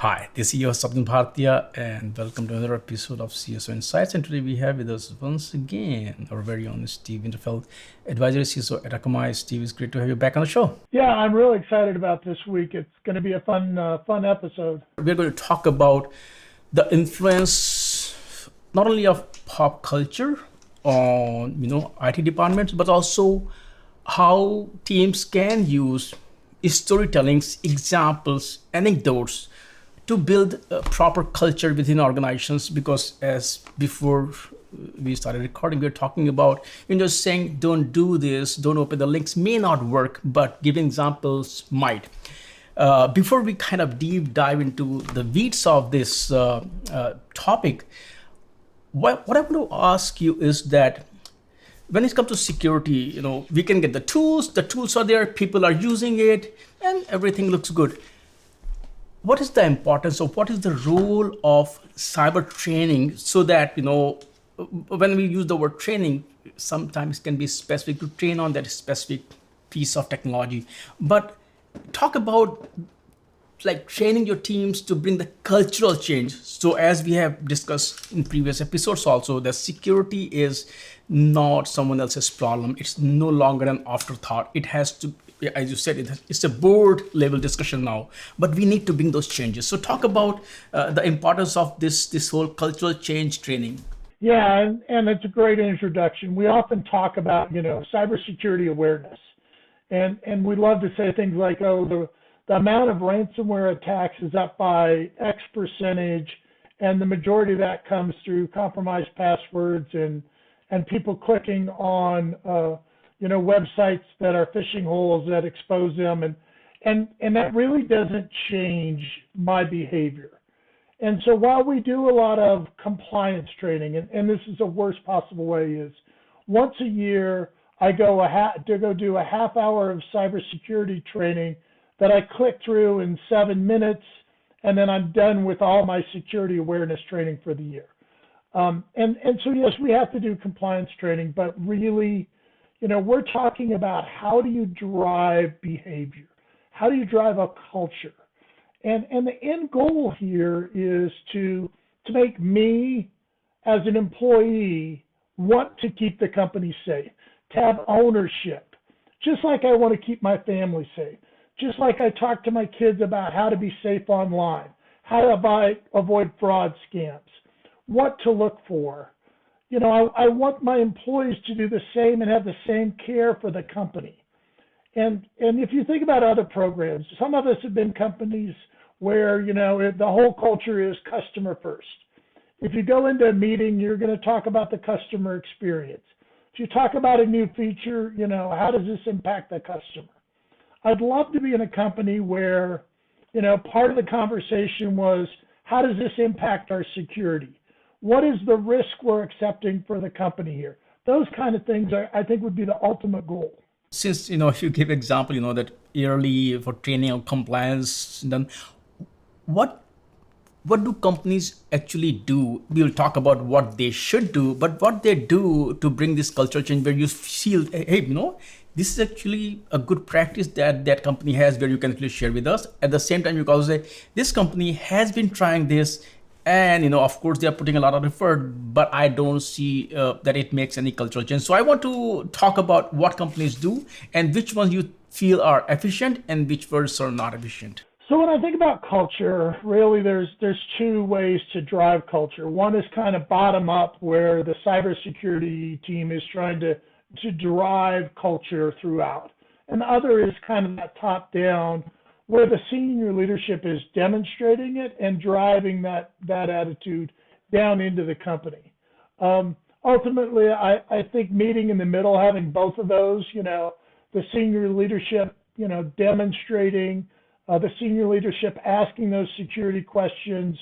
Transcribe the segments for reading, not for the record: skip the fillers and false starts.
Hi, this is your Sabdin Bhartiya, and welcome to another episode of CISO Insights. And today we have with us once again our very own Steve Winterfeld, Advisory CISO at Akamai. Steve, it's great to have you back on the show. Yeah, I'm really excited about this week. It's going to be a fun episode. We're going to talk about the influence not only of pop culture on IT departments, but also how teams can use storytellings, examples, anecdotes to build a proper culture within organizations. Because as before we started recording, we were talking about saying don't do this, don't open the links may not work, but giving examples might. Before we kind of deep dive into the weeds of this topic, what I want to ask you is that when it comes to security, we can get the tools are there, people are using it, and everything looks good. What is the importance of what is the role of cyber training, so that when we use the word training, sometimes it can be specific to train on that specific piece of technology, but talk about like training your teams to bring the cultural change. So as we have discussed in previous episodes also, the security is not someone else's problem. It's no longer an afterthought. It has to, as you said, it's a board level discussion now, but we need to bring those changes. So talk about the importance of this whole cultural change training. Yeah, and it's a great introduction. We often talk about, cybersecurity awareness. And we love to say things like, oh, the amount of ransomware attacks is up by X percentage, and the majority of that comes through compromised passwords and people clicking on websites that are phishing holes that expose them, and that really doesn't change my behavior. And so while we do a lot of compliance training, and this is the worst possible way, is once a year I go do a half hour of cybersecurity training that I click through in 7 minutes, and then I'm done with all my security awareness training for the year. And so yes, we have to do compliance training, but really, we're talking about how do you drive behavior? How do you drive a culture? And the end goal here is to make me as an employee want to keep the company safe, to have ownership, just like I want to keep my family safe. Just like I talk to my kids about how to be safe online, how to avoid fraud scams, what to look for. I want my employees to do the same and have the same care for the company. And if you think about other programs, some of us have been companies where, the whole culture is customer first. If you go into a meeting, you're going to talk about the customer experience. If you talk about a new feature, how does this impact the customer? I'd love to be in a company where, part of the conversation was, how does this impact our security? What is the risk we're accepting for the company here? Those kind of things, I think, would be the ultimate goal. Since, if you give example, that yearly for training or compliance, then what do companies actually do? We'll talk about what they should do, but what they do to bring this culture change where you feel, hey, this is actually a good practice that company has, where you can actually share with us. At the same time, you can also say, this company has been trying this, and of course they're putting a lot of effort, but I don't see that it makes any cultural change. So I want to talk about what companies do and which ones you feel are efficient and which ones are not efficient. So when I think about culture, really there's two ways to drive culture. One is kind of bottom up, where the cybersecurity team is trying to drive culture throughout. And the other is kind of that top down, where the senior leadership is demonstrating it and driving that attitude down into the company. Ultimately, I think meeting in the middle, having both of those, the senior leadership, demonstrating, the senior leadership asking those security questions,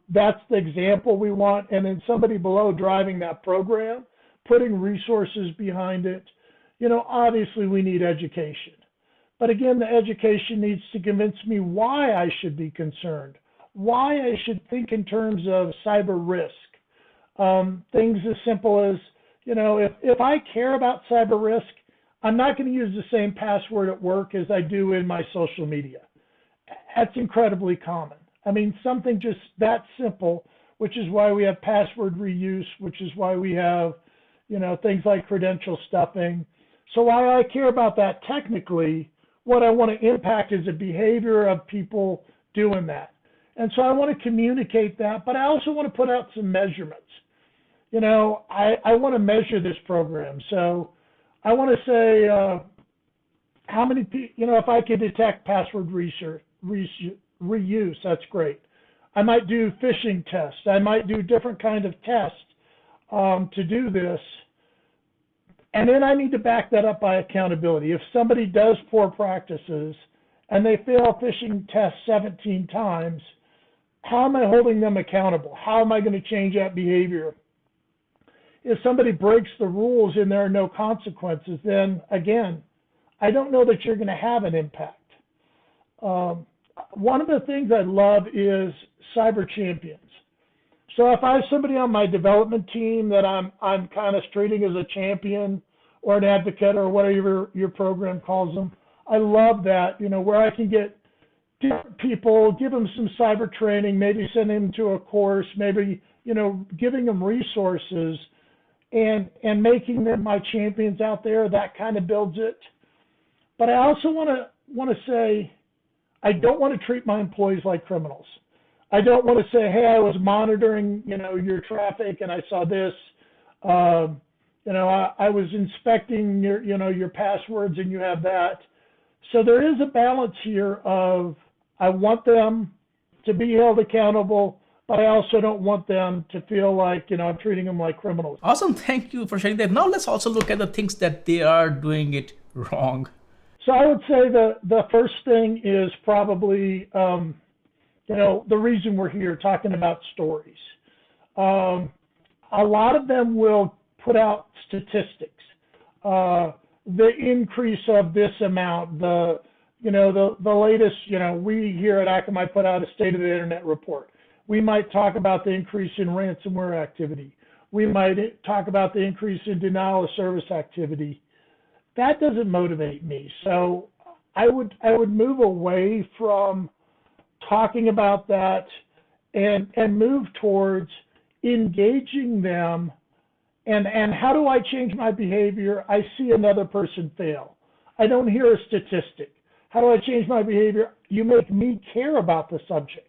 that's the example we want. And then somebody below driving that program, putting resources behind it. Obviously we need education. But again, the education needs to convince me why I should be concerned, why I should think in terms of cyber risk. Things as simple as, if I care about cyber risk, I'm not going to use the same password at work as I do in my social media. That's incredibly common. I mean, something just that simple, which is why we have password reuse, which is why we have, things like credential stuffing. So why I care about that technically, what I want to impact is the behavior of people doing that. And so I want to communicate that, but I also want to put out some measurements. I want to measure this program. So I want to say how many people, if I could detect password reuse, that's great. I might do phishing tests. I might do different kind of tests to do this. And then I need to back that up by accountability. If somebody does poor practices and they fail phishing tests 17 times, how am I holding them accountable? How am I going to change that behavior? If somebody breaks the rules and there are no consequences, then again, I don't know that you're going to have an impact. One of the things I love is cyber champions. So if I have somebody on my development team that I'm kind of treating as a champion or an advocate or whatever your program calls them, I love that, where I can get different people, give them some cyber training, maybe send them to a course, maybe, giving them resources and making them my champions out there. That kind of builds it. But I also want to say, I don't want to treat my employees like criminals. I don't want to say, hey, I was monitoring, your traffic and I saw this. I was inspecting your passwords and you have that. So there is a balance here of I want them to be held accountable, but I also don't want them to feel like, I'm treating them like criminals. Awesome. Thank you for sharing that. Now let's also look at the things that they are doing it wrong. So I would say the first thing is probably, the reason we're here talking about stories. A lot of them will put out statistics. The increase of this amount, the latest, we here at Akamai put out a State of the Internet report. We might talk about the increase in ransomware activity. We might talk about the increase in denial of service activity. That doesn't motivate me. So I would move away from talking about that and move towards engaging them and how do I change my behavior? I see another person fail. I don't hear a statistic. How do I change my behavior? You make me care about the subject.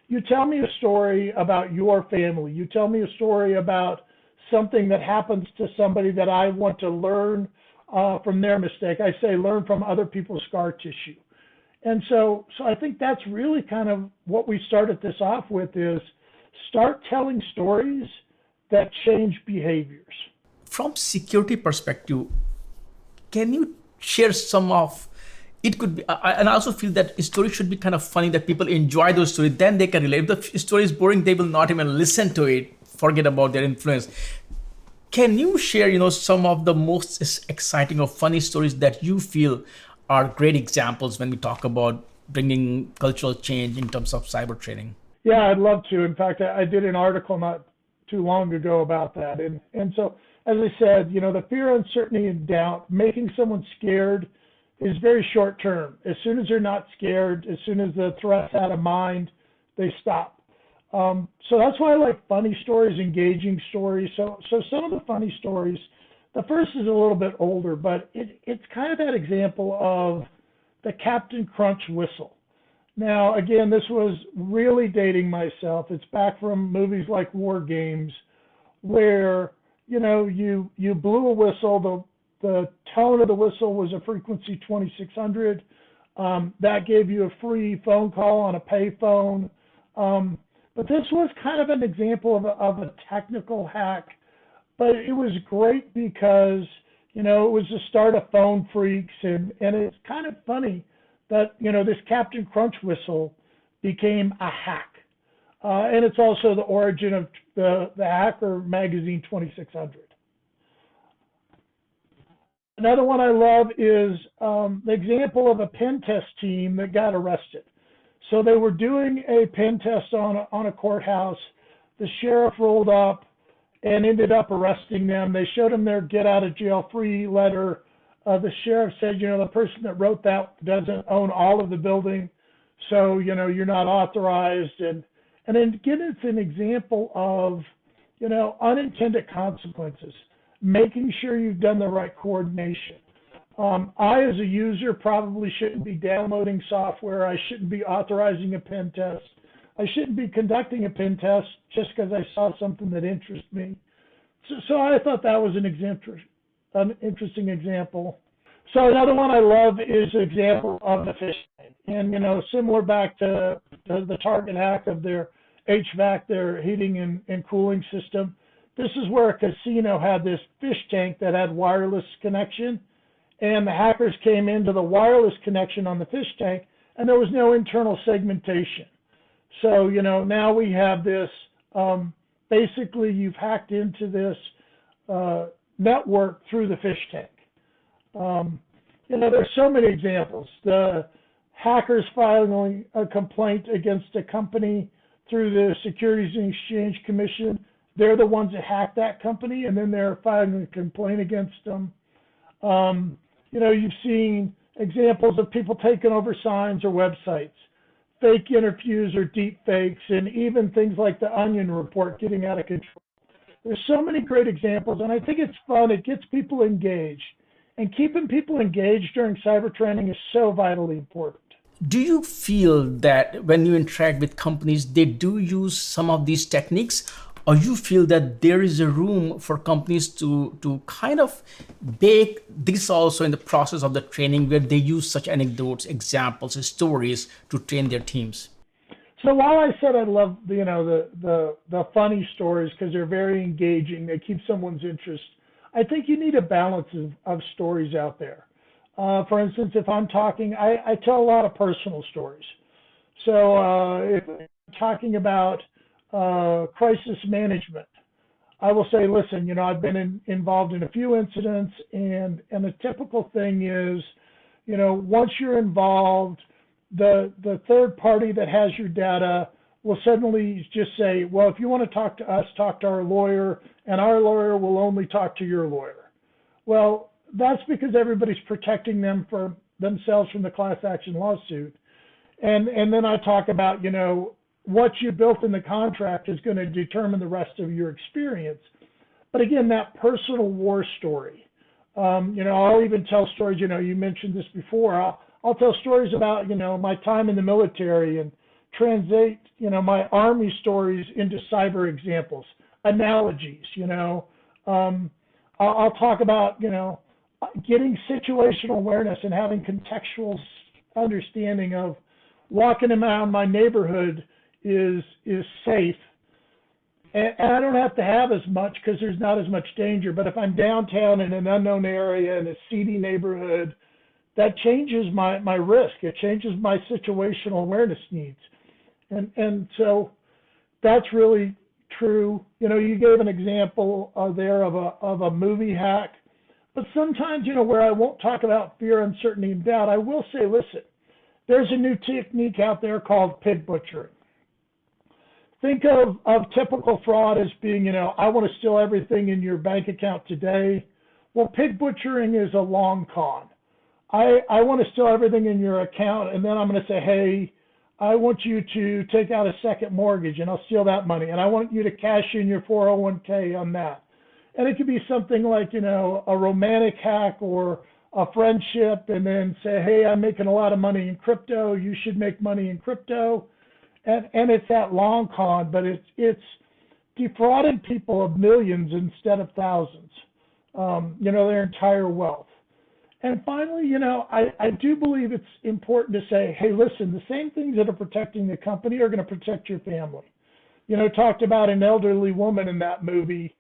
You tell me a story about your family. You tell me a story about something that happens to somebody that I want to learn from their mistake. I say learn from other people's scar tissue. And so I think that's really kind of what we started this off with is start telling stories that change behaviors. From security perspective, can you share some of, it could be, and I also feel that stories should be kind of funny, that people enjoy those stories, then they can relate. If the story is boring, they will not even listen to it, forget about their influence. Can you share, some of the most exciting or funny stories that you feel are great examples when we talk about bringing cultural change in terms of cyber training? Yeah, I'd love to. In fact, I did an article not too long ago about that. And so, as I said, the fear, uncertainty, and doubt, making someone scared is very short term. As soon as they're not scared, as soon as the threat's out of mind, they stop. So that's why I like funny stories, engaging stories. So some of the funny stories, the first is a little bit older, but it's kind of that example of the Captain Crunch whistle. Now, again, this was really dating myself. It's back from movies like War Games, where, you blew a whistle. The tone of the whistle was a frequency 2600. That gave you a free phone call on a pay phone. But this was kind of an example of a technical hack. But it was great because, it was the start of phone freaks. And it's kind of funny that, this Captain Crunch whistle became a hack. And it's also the origin of the hacker magazine 2600. Another one I love is the example of a pen test team that got arrested. So they were doing a pen test on a courthouse. The sheriff rolled up and ended up arresting them. They showed them their get out of jail free letter. The sheriff said, the person that wrote that doesn't own all of the building. So, you're not authorized. And then again, it's an example of, unintended consequences, making sure you've done the right coordination. I, as a user, probably shouldn't be downloading software. I shouldn't be authorizing a pen test. I shouldn't be conducting a pen test just because I saw something that interests me. So I thought that was an interesting example. So another one I love is an example of the fish tank. And, similar back to the Target hack of their HVAC, their heating and cooling system. This is where a casino had this fish tank that had wireless connection, and the hackers came into the wireless connection on the fish tank, and there was no internal segmentation. So, now we have this, basically you've hacked into this network through the fish tank. There's so many examples. The hackers filing a complaint against a company through the Securities and Exchange Commission. They're the ones that hacked that company, and then they're filing a complaint against them. You've seen examples of people taking over signs or websites, fake interviews or deep fakes, and even things like the Onion report getting out of control. There's so many great examples, and I think it's fun. It gets people engaged. And keeping people engaged during cyber training is so vitally important. Do you feel that when you interact with companies, they do use some of these techniques, or you feel that there is a room for companies to kind of bake this also in the process of the training, where they use such anecdotes, examples, and stories to train their teams? So while I said I love the funny stories because they're very engaging, they keep someone's interest, I think you need a balance of stories out there. For instance, if I'm talking, I tell a lot of personal stories. So if I'm talking about crisis management, I will say, listen, I've been involved in a few incidents, and a typical thing is, once you're involved, the third party that has your data will suddenly just say, well, if you want to talk to us, talk to our lawyer, and our lawyer will only talk to your lawyer. Well, that's because everybody's protecting themselves from the class action lawsuit. And then I talk about, what you built in the contract is going to determine the rest of your experience. But again, that personal war story, I'll even tell stories, you mentioned this before. I'll tell stories about, my time in the military and translate, my Army stories into cyber examples, analogies, I'll talk about, getting situational awareness and having contextual understanding of walking around my neighborhood is safe. And I don't have to have as much because there's not as much danger. But if I'm downtown in an unknown area in a seedy neighborhood, that changes my risk. It changes my situational awareness needs. And so that's really true. You gave an example there of a movie hack. But sometimes, where I won't talk about fear, uncertainty, and doubt, I will say, listen, there's a new technique out there called pig butchering. Think of typical fraud as being, I want to steal everything in your bank account today. Well, pig butchering is a long con. I want to steal everything in your account, and then I'm going to say, hey, I want you to take out a second mortgage, and I'll steal that money, and I want you to cash in your 401k on that. And it could be something like, a romantic hack or a friendship, and then say, hey, I'm making a lot of money in crypto. You should make money in crypto. And it's that long con, but it's defrauding people of millions instead of thousands, their entire wealth. And finally, I do believe it's important to say, hey, listen, the same things that are protecting the company are going to protect your family. Talked about an elderly woman in that movie.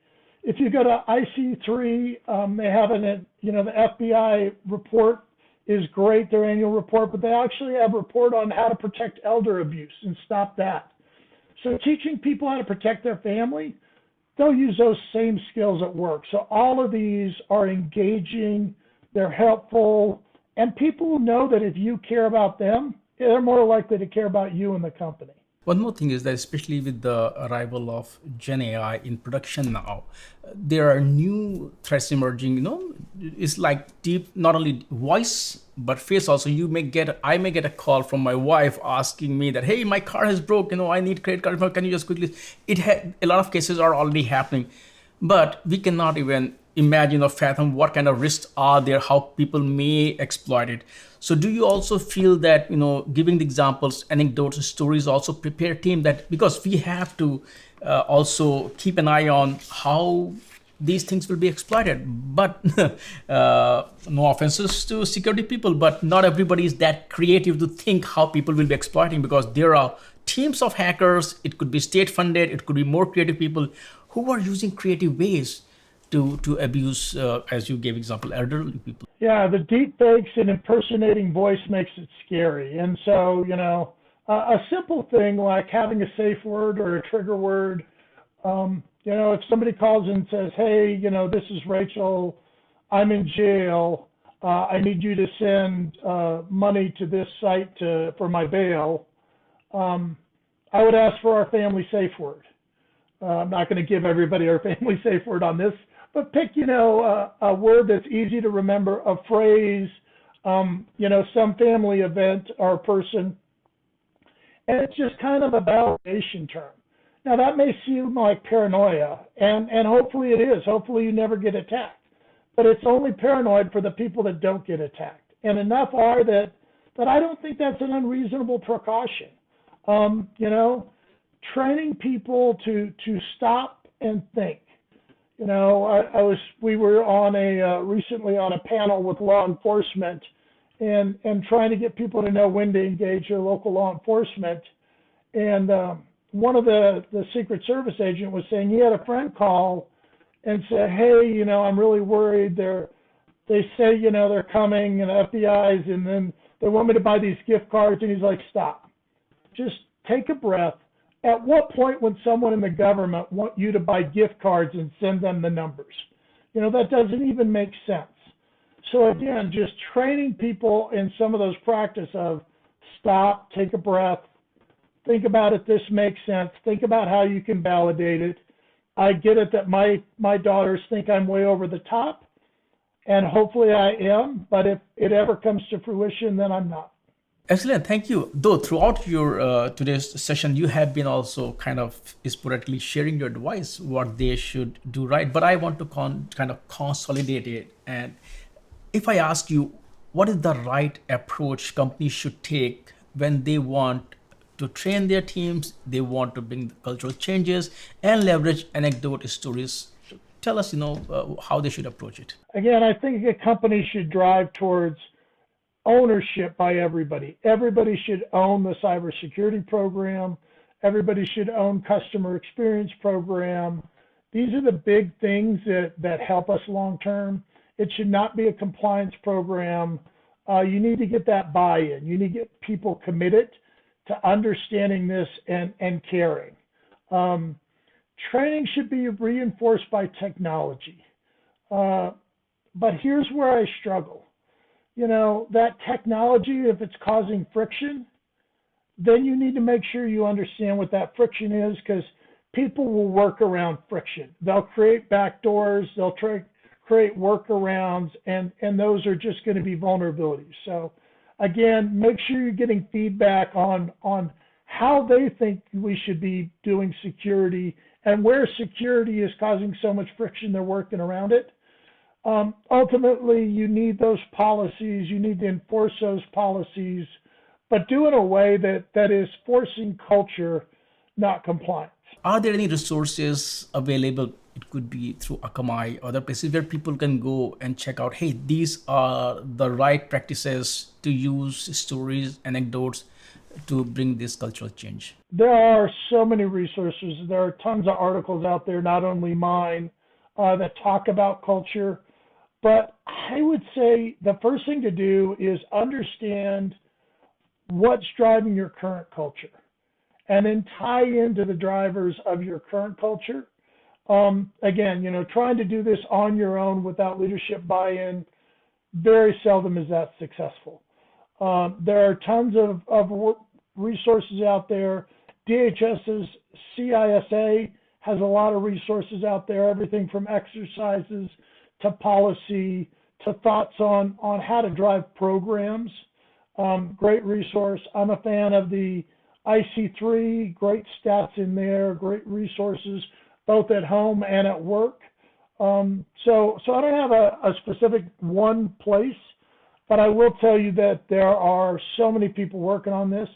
If you go to IC3, they have the FBI report is great, their annual report, but they actually have a report on how to protect elder abuse and stop that. So teaching people how to protect their family, they'll use those same skills at work. So all of these are engaging, they're helpful, and people know that if you care about them, they're more likely to care about you and the company. One more thing is that, especially with the arrival of Gen AI in production now, there are new threats emerging. It's like deep, not only voice but face also. I may get a call from my wife asking me that, hey, my car has broke, I need credit card, can you just quickly, a lot of cases are already happening, but we cannot even imagine or fathom what kind of risks are there, how people may exploit it. So do you also feel that, giving the examples, anecdotes, stories also prepare team, that because we have to also keep an eye on how these things will be exploited. But no offenses to security people, but not everybody is that creative to think how people will be exploiting, because there are teams of hackers. It could be state funded, it could be more creative people who are using creative ways to abuse, as you gave example, elderly people. Yeah, the deep fakes and impersonating voice makes it scary. And so, a simple thing like having a safe word or a trigger word. If somebody calls and says, hey, this is Rachel, I'm in jail, I need you to send money to this site for my bail, I would ask for our family safe word. I'm not going to give everybody our family safe word on this, but pick, a word that's easy to remember, a phrase, some family event or person, and it's just kind of a validation term. Now, that may seem like paranoia, and hopefully it is. Hopefully you never get attacked. But it's only paranoid for the people that don't get attacked. And enough are that I don't think that's an unreasonable precaution. Training people to stop and think. We were recently on a panel with law enforcement and trying to get people to know when to engage their local law enforcement. And one of the Secret Service agent was saying he had a friend call and say, hey, I'm really worried. They say, they're coming, and FBI's, and then they want me to buy these gift cards. And he's like, stop. Just take a breath. At what point would someone in the government want you to buy gift cards and send them the numbers? That doesn't even make sense. So again, just training people in some of those practice of stop, take a breath, think about it, this makes sense, think about how you can validate it. I get it that my daughters think I'm way over the top, and hopefully I am, but if it ever comes to fruition, then I'm not. Excellent, thank you. Though throughout your today's session, you have been also kind of sporadically sharing your advice, what they should do right. But I want to kind of consolidate it. And if I ask you, what is the right approach companies should take when they want to train their teams, they want to bring the cultural changes and leverage anecdote stories? Tell us, how they should approach it. Again, I think a company should drive towards ownership by everybody. Everybody should own the cybersecurity program. Everybody should own customer experience program. These are the big things that help us long term. It should not be a compliance program. You need to get that buy-in. You need to get people committed to understanding this and caring. Training should be reinforced by technology. But here's where I struggle. That technology, if it's causing friction, then you need to make sure you understand what that friction is, because people will work around friction. They'll create backdoors, they'll create workarounds, and those are just going to be vulnerabilities. So again, make sure you're getting feedback on how they think we should be doing security and where security is causing so much friction they're working around it. Ultimately, you need those policies, you need to enforce those policies, but do it in a way that is forcing culture, not compliance. Are there any resources available? It could be through Akamai, other places where people can go and check out, hey, these are the right practices to use stories, anecdotes to bring this cultural change. There are so many resources. There are tons of articles out there, not only mine, that talk about culture. But I would say the first thing to do is understand what's driving your current culture, and then tie into the drivers of your current culture. Again, trying to do this on your own without leadership buy-in, very seldom is that successful. There are tons of resources out there. DHS's CISA has a lot of resources out there, everything from exercises to policy to thoughts on how to drive programs. Great resource. I'm a fan of the IC3, great stats in there, great resources, both at home and at work. So I don't have a specific one place, but I will tell you that there are so many people working on this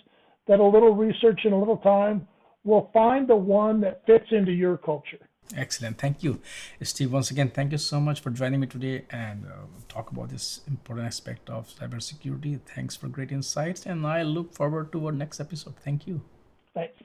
that a little research and a little time will find the one that fits into your culture. Excellent. Thank you, Steve. Once again, thank you so much for joining me today and talk about this important aspect of cybersecurity. Thanks for great insights, and I look forward to our next episode. Thank you. Thanks.